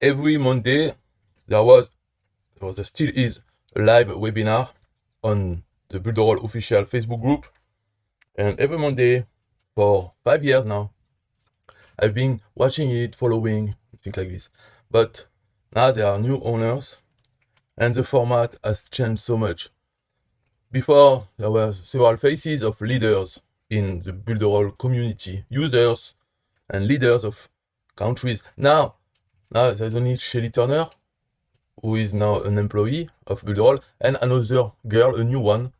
every Monday there still is a live webinar on the Builderall official Facebook group, and every Monday for 5 years now, I've been watching it, following, things like this. But now there are new owners, and the format has changed so much. Before, there were several faces of leaders in the Builderall community, users and leaders of countries. Now there's only Shelly Turner, who is now an employee of Builderall, and another girl, a new one,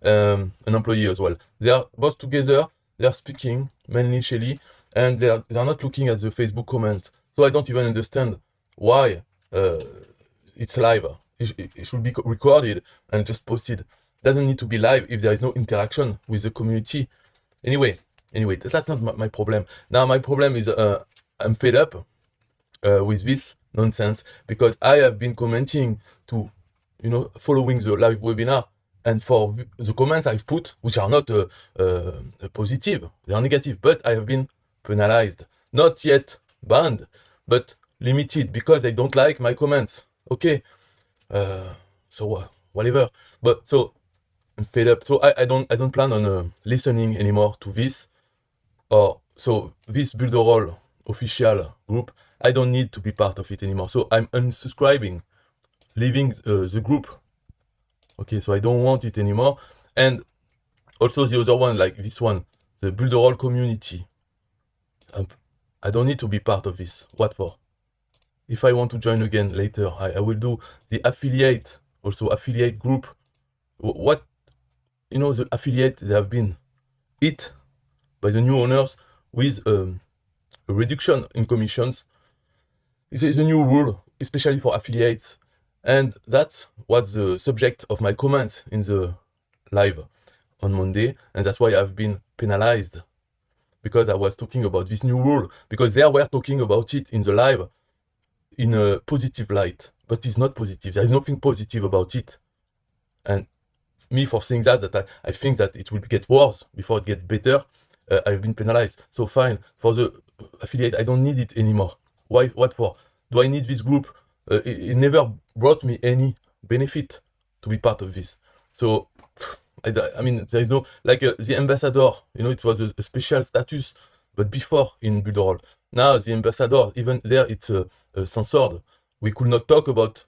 an employee as well. They are both together, they are speaking, mainly Shelly, and they are not looking at the Facebook comments. So I don't even understand why it's live. It should be recorded and just posted. It doesn't need to be live if there is no interaction with the community. Anyway, that's not my problem. Now my problem is I'm fed up with this nonsense, because I have been commenting to, following the live webinar, and for the comments I've put, which are not positive, they are negative, but I have been penalized. Not yet banned, but limited, because they don't like my comments. Okay, so whatever. But so I'm fed up. So I don't plan on listening anymore to this, or so this Builderall official group. I don't need to be part of it anymore. So I'm unsubscribing, leaving the group. Okay, so I don't want it anymore. And also the other one, like this one, the Builderall community. I don't need to be part of this. What for? If I want to join again later, I will do the affiliate group. What, the affiliate, they have been hit by the new owners with a reduction in commissions. This is a new rule, especially for affiliates. And that's what's the subject of my comments in the live on Monday. And that's why I've been penalized, because I was talking about this new rule, because they were talking about it in the live in a positive light, but it's not positive. There is nothing positive about it. And me, for saying that I think that it will get worse before it gets better, I've been penalized. So fine, for the affiliate, I don't need it anymore. Why? What for? Do I need this group? It never brought me any benefit to be part of this. So, I mean, there is no, like the ambassador, it was a special status, but before in Builderall. Now the ambassador, even there, it's censored. We could not talk about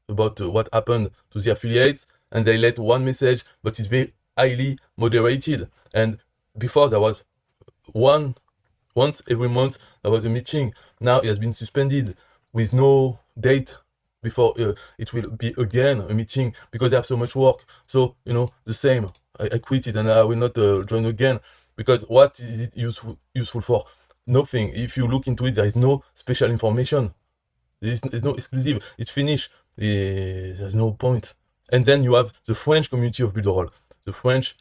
what happened to the affiliates, and they let one message, but it's very highly moderated. And before, there was once every month there was a meeting. Now it has been suspended with no date before it will be again a meeting, because they have so much work. So the same. I quit it, and I will not join again, because what is it useful for? Nothing. If you look into it, there is no special information. There's no exclusive. It's finished. There's no point. And then you have the French community of Builderall. The French,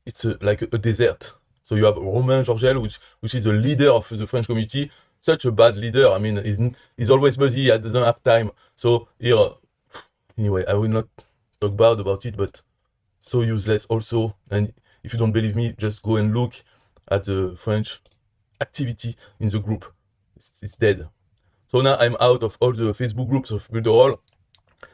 it's like a desert. So you have Romain Georgel, which is the leader of the French community. Such a bad leader. I mean, he's always busy. He doesn't have time. So here, anyway, I will not talk bad about it, but so useless also. And if you don't believe me, just go and look at the French activity in the group. It's dead. So now I'm out of all the Facebook groups of Builderall,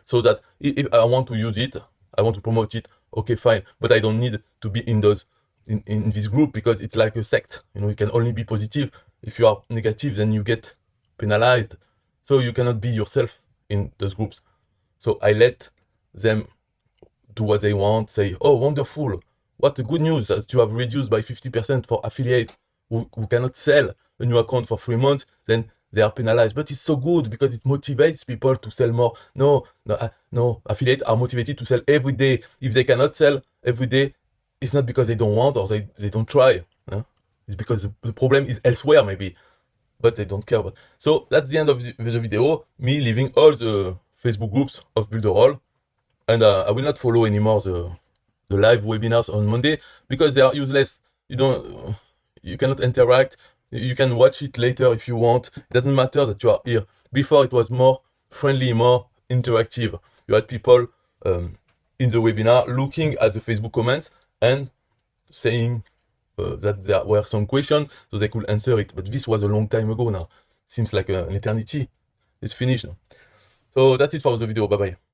so that if I want to use it, I want to promote it, okay, fine. But I don't need to be in this group, because it's like a sect. You can only be positive. If you are negative, then you get penalized. So you cannot be yourself in those groups. So I let them do what they want, say, oh, wonderful, what a good news that you have reduced by 50% for affiliates who cannot sell a new account for 3 months, then they are penalized. But it's so good, because it motivates people to sell more. No, affiliates are motivated to sell every day. If they cannot sell every day, it's not because they don't want, or they don't try. It's because the problem is elsewhere, maybe, but they don't care about. So that's the end of the video. Me leaving all the Facebook groups of Builderall, and I will not follow anymore the live webinars on Monday, because they are useless. You cannot interact. You can watch it later if you want. It doesn't matter that you are here. Before, it was more friendly, more interactive. You had people in the webinar looking at the Facebook comments and saying that there were some questions, so they could answer it. But this was a long time ago now. seems like an eternity. It's finished. So that's it for the video. Bye bye.